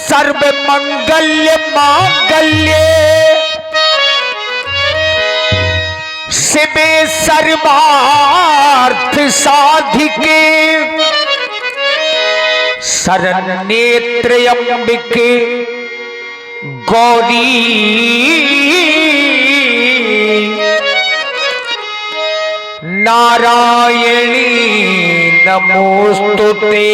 सर्व मंगल्य मांगल्य शिवे सर्वार्थ साधिके शरण्येत्र्यंबिके गौरी नारायणी नमोस्तुते।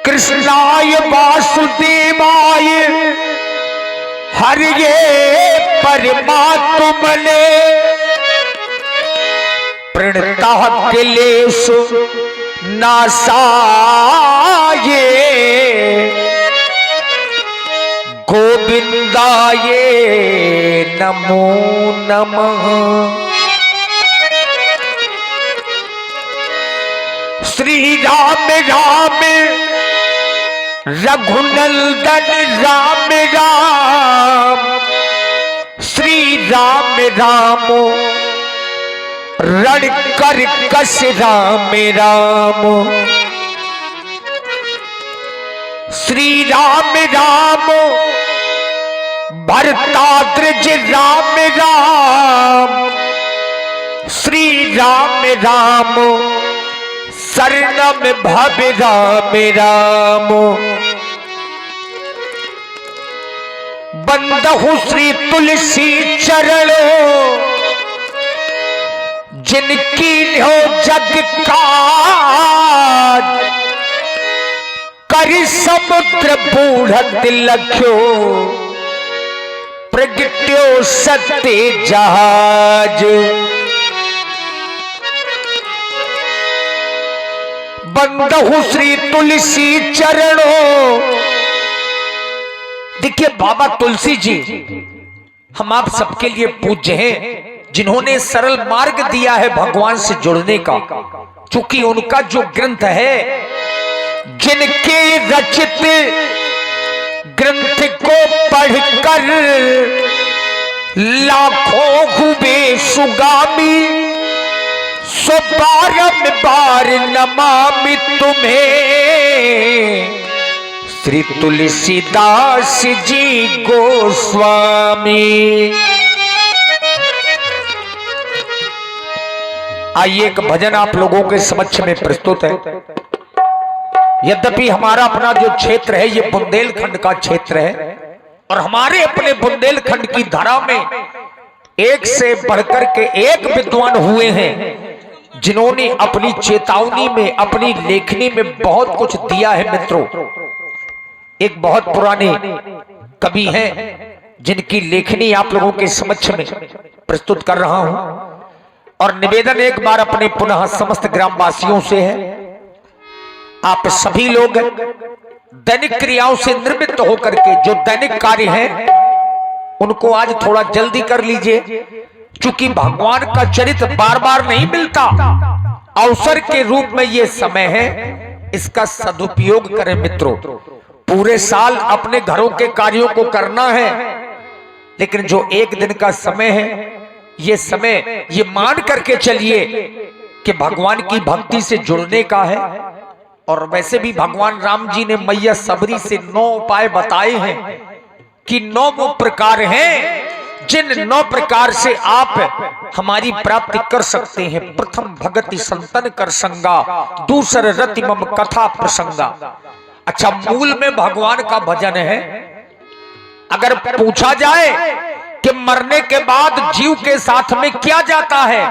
कृष्णाय वासुदेवाय हरिये परमात्मने प्रणतः क्लेशो नाशाय गोविंदाय नमो नमः। श्री राम राम रघुनंदन राम राम श्री राम राम रण कर कस राम राम श्री राम राम भरताद्रज राम राम श्री राम राम शरणम भव राम राम। बंदहु श्री तुलसी चरणों जिनकी हो जग काज कर समुद्र बूढ़त लख्यो प्रगट्यो सत्य जहाज। बंदहु श्री तुलसी चरणों। देखिए बाबा तुलसी जी हम आप सबके लिए पूज्य हैं, जिन्होंने सरल मार्ग दिया है भगवान से जुड़ने का। चूंकि उनका जो ग्रंथ है, जिनके रचित ग्रंथ को पढ़कर लाखों हुए सुगामी सो बारंबार नमामि तुम्हें श्री तुलसीदास जी गोस्वामी। आइए एक भजन आप लोगों के समक्ष में प्रस्तुत है। यद्यपि हमारा अपना जो क्षेत्र है ये बुंदेलखंड का क्षेत्र है, और हमारे अपने बुंदेलखंड की धरा में एक से बढ़कर के एक विद्वान हुए हैं, जिन्होंने अपनी चेतावनी में, अपनी लेखनी में बहुत कुछ दिया है। मित्रों, एक बहुत पुराने कवि हैं जिनकी लेखनी आप लोगों के समक्ष में प्रस्तुत कर रहा हूं, और निवेदन एक बार अपने पुनः समस्त ग्रामवासियों से है, आप सभी लोग दैनिक क्रियाओं से निर्मित होकर के जो दैनिक कार्य हैं उनको आज थोड़ा जल्दी कर लीजिए, क्योंकि भगवान का चरित्र बार बार नहीं मिलता। अवसर के रूप में ये समय है, इसका सदुपयोग करें मित्रों। पूरे साल अपने घरों के कार्यों को करना है, लेकिन जो एक दिन का समय है, ये समय ये मान करके चलिए कि भगवान की भक्ति से जुड़ने का है। और वैसे भी भगवान राम जी ने मैया सबरी से 9 उपाय बताए हैं कि 9 वो प्रकार हैं जिन 9 प्रकार से आप हमारी प्राप्ति कर सकते हैं। प्रथम भगति संतन कर संगा, दूसर रति मम कथा प्रसंगा। अच्छा, मूल में भगवान का भजन है। अगर पूछा जाए कि मरने के बाद जीव के साथ में क्या जाता है,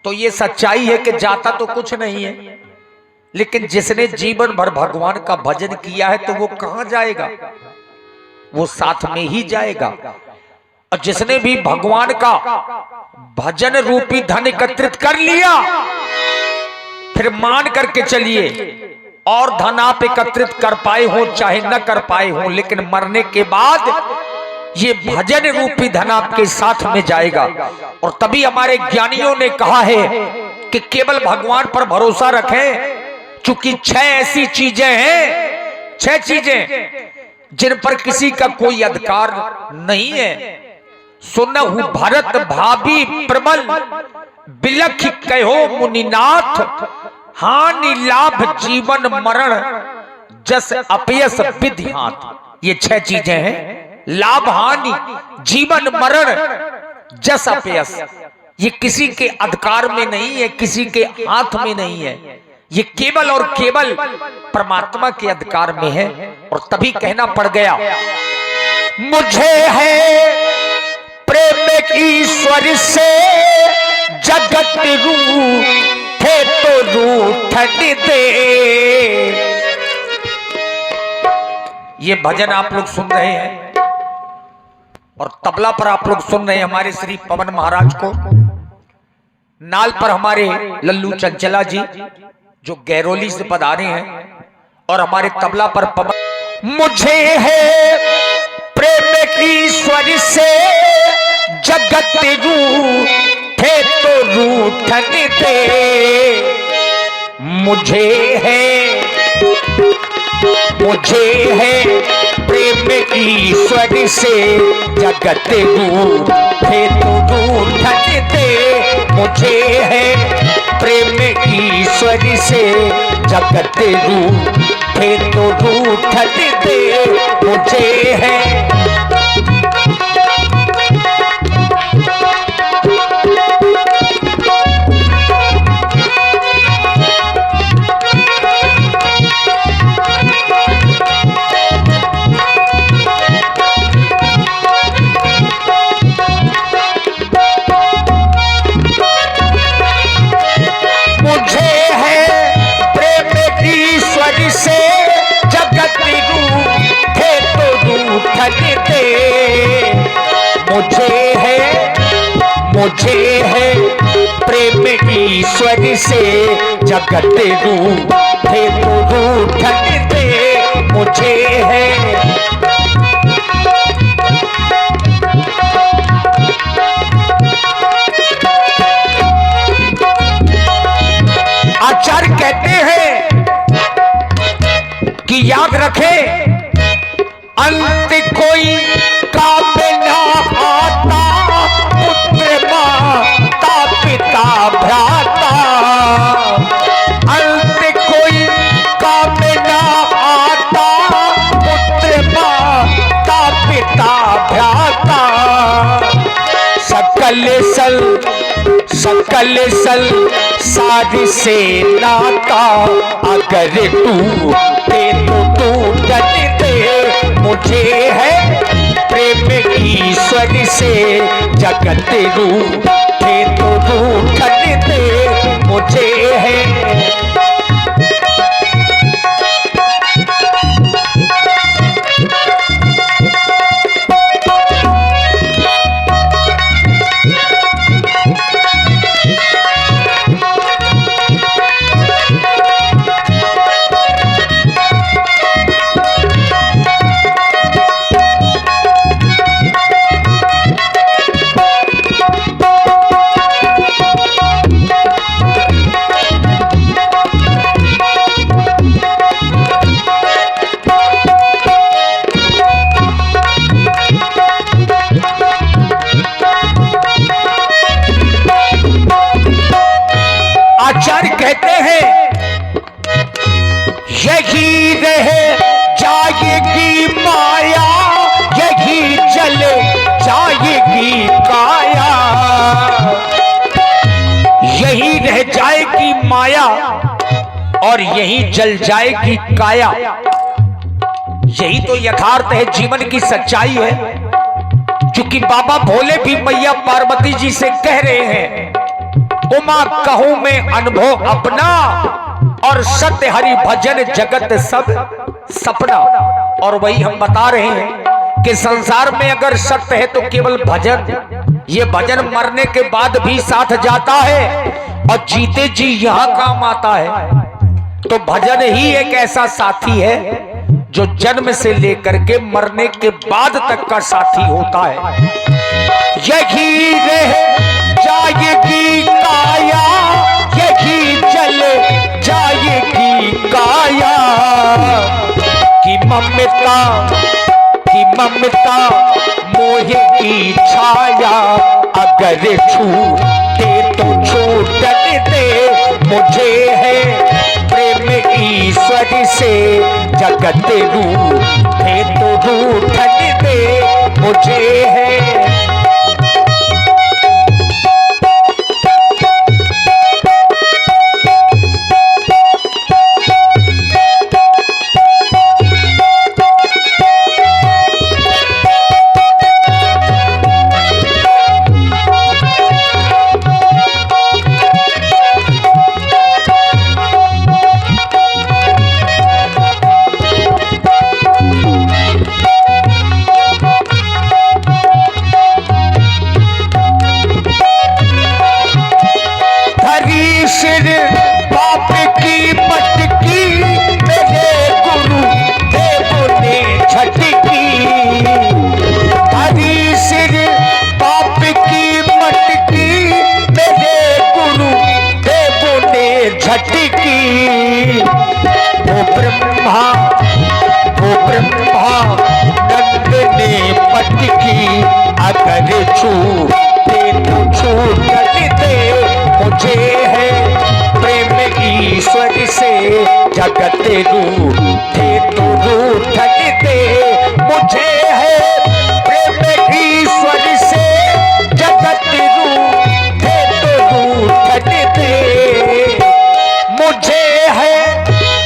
तो ये सच्चाई है कि जाता तो कुछ नहीं है, लेकिन जिसने जीवन भर भगवान का भजन किया है तो वो कहां जाएगा? वो साथ में ही जाएगा। और जिसने भी भगवान का भजन रूपी धन एकत्रित कर लिया, फिर मान करके चलिए और धन आप एकत्रित कर पाए हो चाहे न कर पाए हो, लेकिन मरने के बाद ये भजन रूपी धन आपके साथ में जाएगा। और तभी हमारे ज्ञानियों ने कहा है कि केवल भगवान पर भरोसा रखें, क्योंकि 6 ऐसी चीजें हैं, 6 चीजें जिन पर किसी का कोई अधिकार नहीं है। सुनहु भरत भाभी प्रबल बिलख कहो मुनिनाथ, हानि लाभ जीवन मरण जस अपयस विधि हाथ। ये 6 चीजें हैं, लाभ हानि जीवन मरण जस अपयस। ये किसी के अधिकार में नहीं है, किसी के हाथ में नहीं है, ये केवल और केवल परमात्मा के अधिकार में है। और तभी कहना पड़ गया, मुझे है प्रेम ईश्वर से जगत रूठे तो रूठन दे। ये भजन आप लोग सुन रहे हैं और तबला पर आप लोग सुन रहे हैं हमारे श्री पवन महाराज को, नाल पर हमारे लल्लू चंचला जी जो गैरोली से पधारे हैं, और हमारे तबला पर पवन। मुझे है प्रेम ईश्वर से जगत रूठे तो रूठन दे। मुझे है प्रेम ईश्वर से जगत रूठे तो रूठन दे। मुझे है प्रेम ईश्वर से जगत रूठे तो रूठन दे। मुझे है मुझे है प्रेम ईश्वर से जगत रूठे तो रूठन दे। मुझे है आचार्य कहते हैं कि याद रखें, अंत कोई काम ना आता, पुत्र माता पिता भ्राता। अंत कोई काम ना आता, पुत्र माता पिता भ्राता। सकल सारी से नाता, अगर तू दे तो तू जन दे। मुझे है प्रेम ईश्वर से जगत रूठे तो रूठन दे। मुझे है कहते हैं, यही रह जाएगी माया, यही जल जाएगी काया। यही रह जाएगी माया और यही जल जाएगी काया। यही तो यथार्थ है, जीवन की सच्चाई है। क्योंकि बाबा भोले भी मैया पार्वती जी से कह रहे हैं, उमा कहूं मैं अनुभव अपना, और सत्य हरि भजन जगत सब सपना। और वही हम बता रहे हैं कि संसार में अगर सत्य है तो केवल भजन। ये भजन मरने के बाद भी साथ जाता है और जीते जी यहां काम आता है। तो भजन ही एक ऐसा साथी है जो जन्म से लेकर के मरने के बाद तक का साथी होता है। यही रह जाएगी काया, यही जल जाएगी काया। कि ममता मोह की छाया, अगर छूटे तो छू रूठन दे मुझे है प्रेम ईश्वर से जगत रूठे तो रूठन दे मुझे है। सिर पाप की मटकी मेरे गुरु देव ने झटकी। हरी सिर पाप की मटकी मेरे गुरु देव ने झटकी। वो ब्रह्मा नंद ने पटकी अगर छूटे तो छूटन दे मुझे है प्रेम ईश्वर से जगत रूठे तो रूठन दे मुझे है प्रेम ईश्वर से जगत रूठे तो रूठन दे मुझे है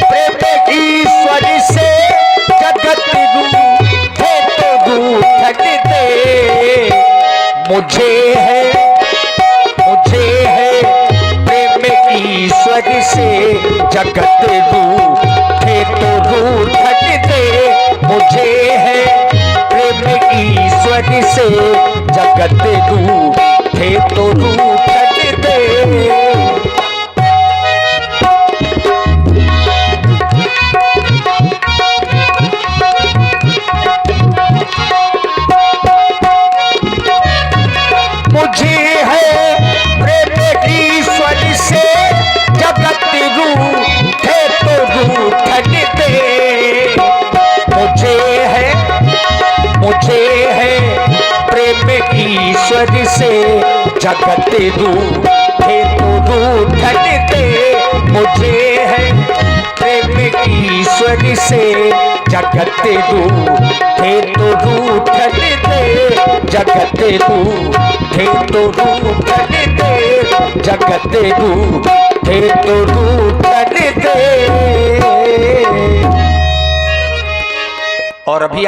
प्रेम ईश्वर से जगत रूठे तो रूठन दे मुझे है ईश्वर से जगत रूठे तो रूठन दे मुझे है प्रेम ईश्वर से जगत रूठे तो रूठन दे। मुझे है प्रेम ईश्वर से जगत रूठे तो रूठन दे मुझे है प्रेम ईश्वर से जगत रूठे तो रूठन दे मुझे है प्रेम ईश्वर से जगत रूठे तो रूठन दे जगत रूठे तो रूठन दे जगत रूठे तो रूठन दे। और अभी